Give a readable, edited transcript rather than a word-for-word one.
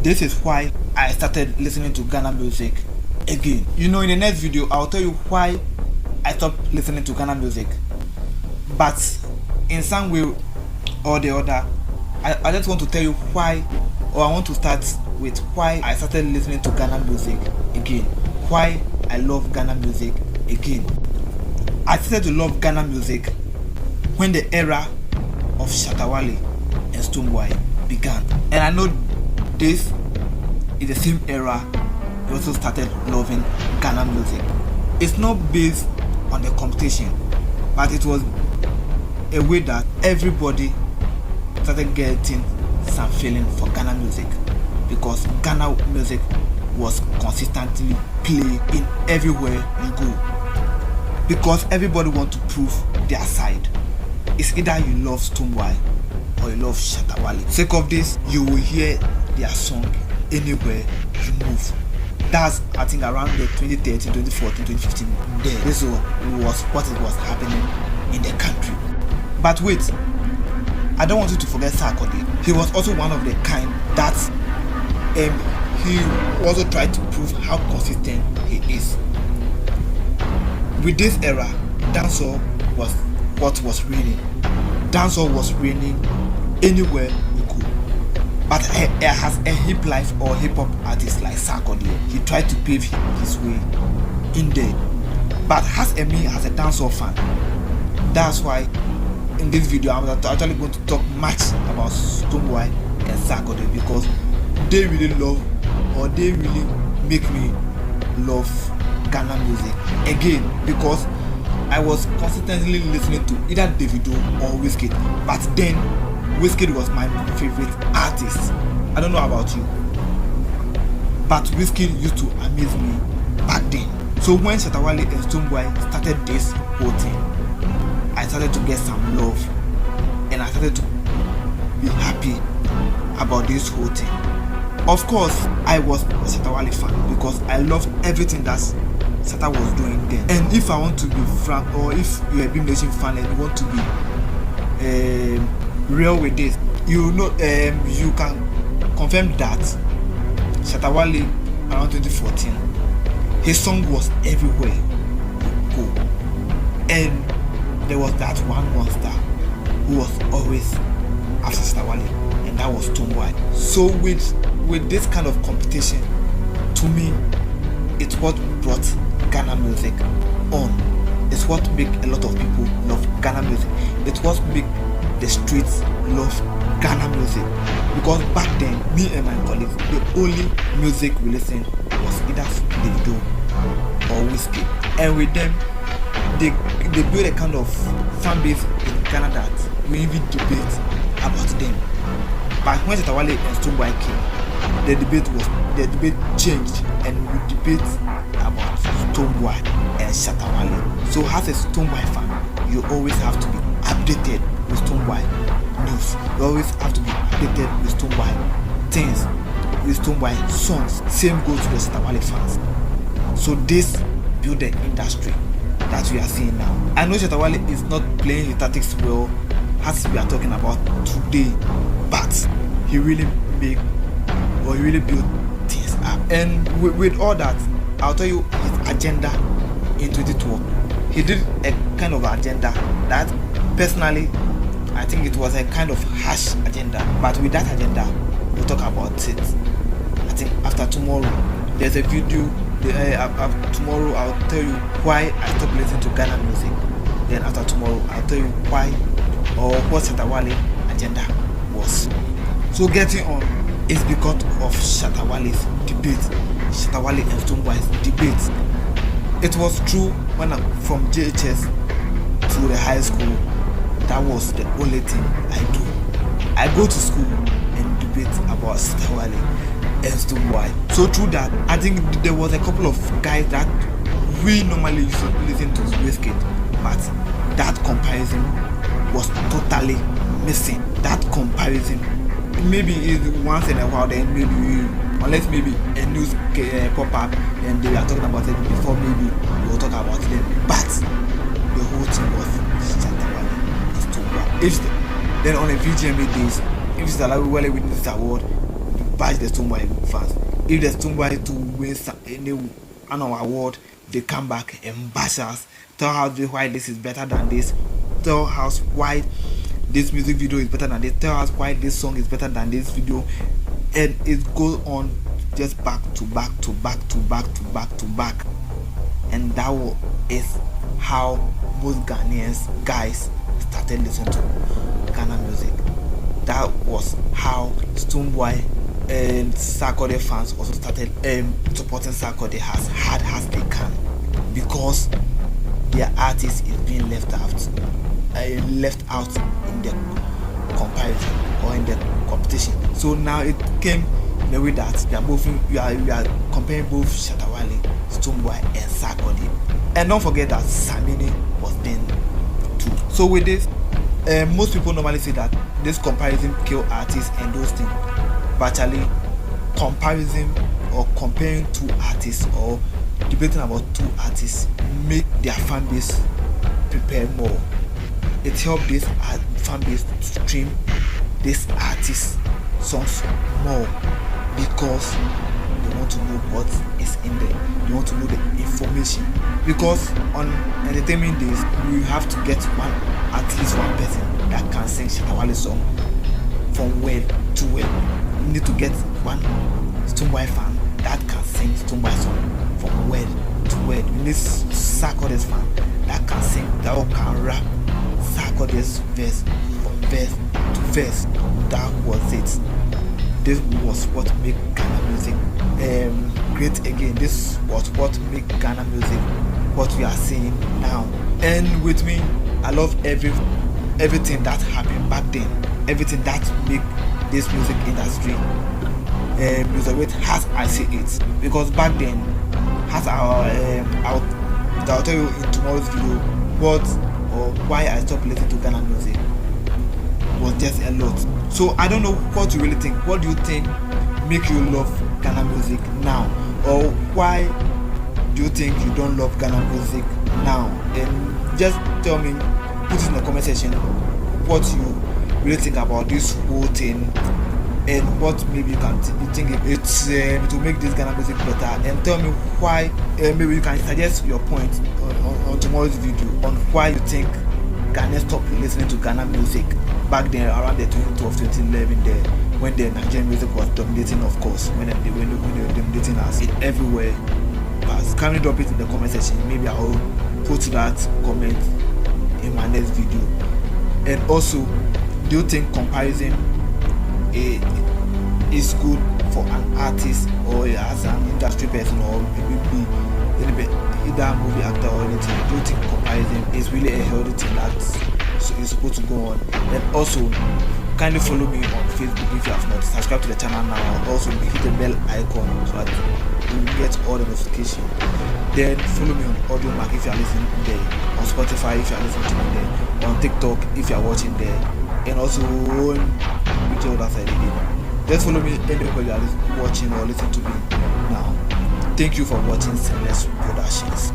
this is why I started listening to Ghana music again. In the next video, I'll tell you why I stopped listening to Ghana music. But in some way or the other, I just want to tell you why, or I want to start with why I started listening to Ghana music again. Why I love Ghana music again. I started to love Ghana music when the era of Shatta Wale and Stonebwoy began. And I know this is the same era you also started loving Ghana music. It's not based on the competition, but it was a way that everybody started getting some feeling for Ghana music, because Ghana music was consistently played in everywhere you go, because everybody want to prove their side. It's either you love Stonebwoy or you love Shatta Wale. Sake of this, you will hear their song anywhere you move. That's, I think, around the 2013, 2014, 2015 there. This was what it was happening in the country. But wait, I don't want you to forget Sarkodie. He was also one of the kind that he also tried to prove how consistent he is. With this era, dancehall was what was reigning. Dancehall was reigning anywhere you go. But as a hip life or hip hop artist like Sarkodie, he tried to pave his way in there. But as a dancehall fan, that's why in this video I'm actually going to talk much about Stonebwoy and Sarkodie, because they really love, or they really make me love Ghana music again, because I was consistently listening to either Davido or Wizkid, but then Wizkid was my favorite artist. I don't know about you, but Wizkid used to amaze me back then. So when Shatta Wale and Stonebwoy started this whole thing, I started to get some love, and I started to be happy about this whole thing. Of course, I was a Shatta Wale fan because I loved everything that Shatta was doing then. And if I want to be frank, or if you're a Beam Nation fan and you want to be real with this, you can confirm that Shatta Wale around 2014, his song was everywhere you go. And there was that one monster who was always after Shatta Wale, and that was Stonebwoy. So with this kind of competition, to me, it's what brought Ghana music on. It's what make a lot of people love Ghana music. It's what make the streets love Ghana music. Because back then, me and my colleagues, the only music we listened was either Davido or Wizkid. And with them, they build a kind of fan base in Ghana that we even debate about them. But when Shatta Wale and Stonebwoy came, the debate changed, and we debate about Stonebwoy and Shatta Wale. So as a Stonebwoy fan, you always have to be updated with Stonebwoy news. You always have to be updated with Stonebwoy things, with Stonebwoy songs. Same goes to the Shatta Wale fans. So this build the industry that we are seeing now. I know Shatta Wale is not playing his tactics well as we are talking about today, but he really built things up. And with all that, I'll tell you his agenda in 2012. He did a kind of agenda that personally I think it was a kind of harsh agenda, but with that agenda we'll talk about it. I think after tomorrow there's a video. Tomorrow I'll tell you why I stopped listening to Ghana music. Then after tomorrow I'll tell you why, or what Shatta Wale agenda was. So getting on is because of Shatta Wale's debate, Shatta Wale and Stonebwoy's debate. It was true when from JHS to the high school, that was the only thing I do. I go to school and debate about Shatta Wale and Stonebwoy. So through that, I think there was a couple of guys that we normally used to listen to Wizkid, but that comparison was totally missing. That comparison, maybe once in a while, then maybe, unless maybe a news pop up and they are talking about it before, maybe we will talk about them. But the whole thing was Shatta Wale and Stonebwoy. Then on the VGMA days, if Shatta Wale wins this award, bash the Stonebwoy fans. If the Stonebwoy to win any an award, they come back and bash us, tell us why this is better than this, tell us why this music video is better than this, tell us why this song is better than this video, and it goes on just back to back to back to back to back to back. And that is how most Ghanaians guys started listening to Ghana music. That was how Stonebwoy and Sarkodie fans also started supporting Sarkodie as hard as they can, because their artist is being left out in the comparison or in the competition. So now it came in the way that we are comparing both Shatta Wale, Stonebwoy and Sarkodie. And don't forget that Samini was then too. So with this, most people normally say that this comparison kill artists and those things, but actually comparison or comparing two artists or debating about two artists make their fan base prepare more. It helps this fan base to stream this artist songs more, because they want to know what is in there. They want to know the information, because on entertainment days you have to get at least one person that can sing Shatta Wale song from word to word. You need to get one Stonebwoy fan that can sing Stonebwoy song from word to word. You need Sarkodie's fan that can sing, that can rap Sarkodie's verse from verse to verse. That was it. This was what made Ghana music great again. This was what made Ghana music what we are seeing now. And with me, I love everything that happened back then, everything that made this music industry music with as I see it. Because back then, as I'll tell you in tomorrow's video what or why I stopped listening to Ghana music was just a lot. So I don't know what you really think. What do you think make you love Ghana music now, or why do you think you don't love Ghana music now? And just tell me, put it in the comment section what you really think about this whole thing, and what maybe you think it's to make this Ghana music better. And tell me why, maybe you can suggest your point on tomorrow's video on why you think Ghanaians stopped listening to Ghana music back then around the 2012, 2011 there, when the Nigerian music was dominating, of course, when they were dominating us everywhere. But kindly drop it in the comment section. Maybe I'll put that comment in my next video. And also, do you think comparison is good for an artist or as an industry person, or maybe either movie actor or anything? Do you think comparison is really a healthy thing that is supposed to go on? And also, kindly follow me on Facebook if you have not. Subscribe to the channel now. Also hit the bell icon so that you will get all the notifications. Then follow me on Audiomack if you are listening there, on Spotify if you are listening to me there, on TikTok if you are watching there, and also on whichever other side again. Just follow me anywhere you are watching or listening to me now. Thank you for watching Seamless Productions.